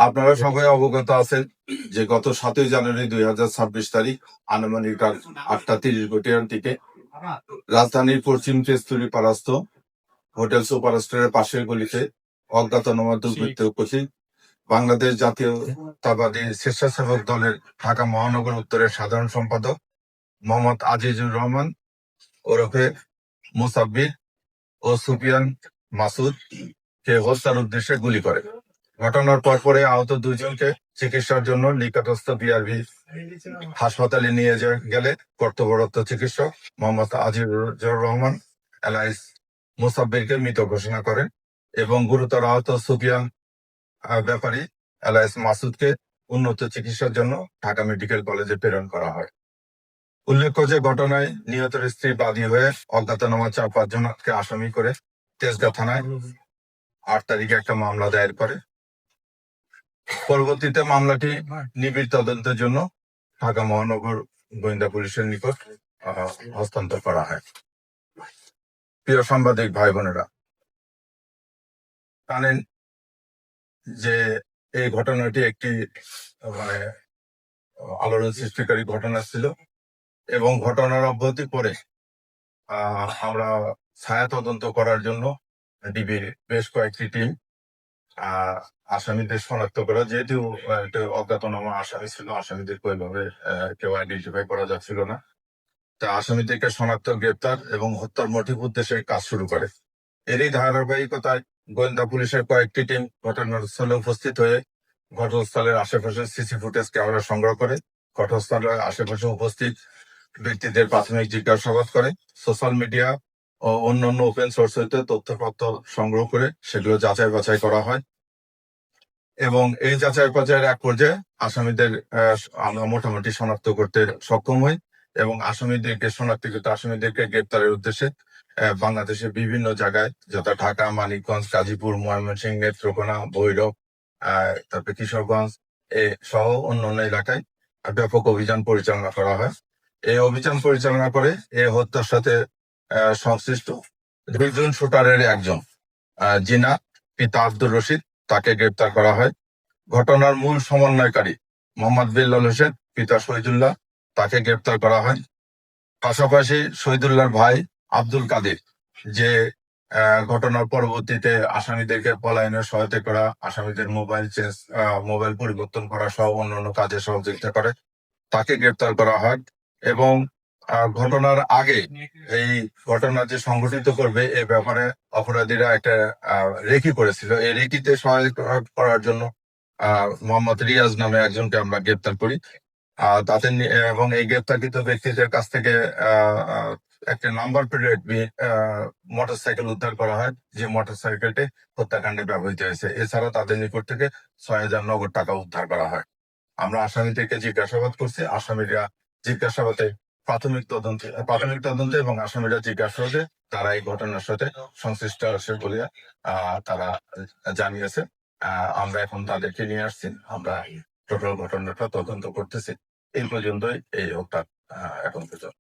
আপনারা সবাই অবগত আছেন যে গত 7ই জানুয়ারি 2026 তারিখ আনুমানিক রাত 8:30 দিকে রাজধানীর পশ্চিম তেজতুরি পাড়াস্থ হোটেল সুপারস্টারের পাশের গলিতে অজ্ঞাতনামা দুর্বৃত্ত উপস্থিত বাংলাদেশ জাতীয়তাবাদী স্বেচ্ছাসেবক দলের ঢাকা মহানগর উত্তরের সাধারণ সম্পাদক মোহাম্মদ আজিজুর রহমান ওরফে মুসাব্বির ও সুফিয়ান মাসুদ কে হত্যার উদ্দেশ্যে গুলি করে। ঘটনার পরপরে আহত দুইজনকে চিকিৎসার জন্য নিকটস্থ বিআরবি হাসপাতালে নিয়ে গেলে কর্তব্যরত চিকিৎসক মোহাম্মদ আজিজুর রহমান এলাইস মুসাব্বিরকে মৃত ঘোষণা করেন এবং গুরুতর আহত সুফিয়ান ব্যাপারী এলাইস মাসুদকে উন্নত চিকিৎসার জন্য ঢাকা মেডিকেল কলেজে প্রেরণ করা হয়। উল্লেখ্য যে ঘটনায় নিহতের স্ত্রী বাদী হয়ে অজ্ঞাতনামা 4-5 জনকে আসামি করে তেজগাঁ থানায় 8 তারিখে একটা মামলা দায়ের করে। পরবর্তীতে মামলাটি নিবিড় তদন্তের জন্য ঢাকা মহানগর গোয়েন্দা পুলিশের নিকট হস্তান্তর করা হয়। প্রিয় সাংবাদিক ভাই বোনেরা, জানেন যে এই ঘটনাটি একটি আলোড়ন সৃষ্টিকারী ঘটনা ছিল এবং ঘটনার অব্যাহতি পরে আমরা ছায়া তদন্ত করার জন্য ডিবির বেশ কয়েকটি টিম আসামিদের শনাক্ত করা, যেহেতু অজ্ঞাতনামা আসামি ছিল, আসামিদেরকে ওইভাবে কেউ আইডেন্টিফাই করা যাচ্ছিল না, তা আসামিদেরকে শনাক্ত, গ্রেপ্তার এবং হত্যার মোটিভ উদ্দেশ্যে কাজ শুরু করে। এরই ধারাবাহিকতায় গোয়েন্দা পুলিশের কয়েকটি টিম ঘটনাস্থলে উপস্থিত হয়ে ঘটনাস্থলের আশেপাশে সিসি ফুটেজ ক্যামেরা সংগ্রহ করে ঘটনাস্থলের আশেপাশে উপস্থিত ব্যক্তিদের প্রাথমিক জিজ্ঞাসাবাদ করে, সোশ্যাল মিডিয়া ও অন্যান্য ওপেন সোর্স হইতে তথ্যপত্র সংগ্রহ করে সেগুলো যাচাই বাছাই করা হয় এবং এই যাচাই বাছাইয়ের এক পর্যায়ে আসামিদের আমরা মোটামুটি শনাক্ত করতে সক্ষম হই এবং শনাক্তকৃত আসামিদেরকে গ্রেপ্তারের উদ্দেশ্যে বাংলাদেশের বিভিন্ন জায়গায়, যথা ঢাকা, মানিকগঞ্জ, গাজীপুর, ময়মনসিংহ, নেত্রকোনা, ভৈরব, তারপরে কিশোরগঞ্জ সহ অন্যান্য এলাকায় ব্যাপক অভিযান পরিচালনা করা হয়। এই অভিযান পরিচালনা করে এই হত্যার সাথে সংশ্লিষ্ট 2 জন শুটারের একজন জিনা পিতা আব্দুর রশিদ, তাকে গ্রেপ্তার করা হয়। ঘটনার মূল সমন্বয়কারী মোহাম্মদ বিল্লাল হোসেন পিতা শহীদুল্লাহ, তাকে গ্রেপ্তার করা হয়। পাশাপাশি শহীদুল্লাহর ভাই আব্দুল কাদের, যে ঘটনার পরবর্তীতে আসামিদেরকে পলায়নে সহায়তা করা, আসামিদের মোবাইল পরিবর্তন করা সহ অন্যান্য কাজে সহযোগিতা করে, তাকে গ্রেপ্তার করা হয়। এবং ঘটনার আগে এই ঘটনা যে সংঘটিত করবে এ ব্যাপারে অপরাধীরা একটা রেকি করেছিল। এই রেকিতে সহায়তা করার জন্য মোহাম্মদ রিয়াজ নামে একজনকে আমরা গ্রেপ্তার করি। তাদের এবং এই গ্রেপ্তারকৃত ব্যক্তিদের কাছ থেকে একটা নাম্বার প্লেট মোটরসাইকেল উদ্ধার করা হয়, যে মোটরসাইকেলটি হত্যাকাণ্ডে ব্যবহৃত হয়েছে। এছাড়া তাদের নিকট থেকে 6,000 নগদ টাকা উদ্ধার করা হয়। আমরা আসামিদেরকে জিজ্ঞাসাবাদ করছি। আসামিরা জিজ্ঞাসাবাদে প্রাথমিক তদন্তে এবং আসামিরা জিজ্ঞাসাবাদে তারা এই ঘটনার সাথে সংশ্লিষ্ট আছে বলে তারা জানিয়েছে। আমরা এখন তাদেরকে নিয়ে আসছি, আমরা টোটাল ঘটনাটা তদন্ত করতেছি। এই পর্যন্তই এই হত্যা এখন পর্যন্ত।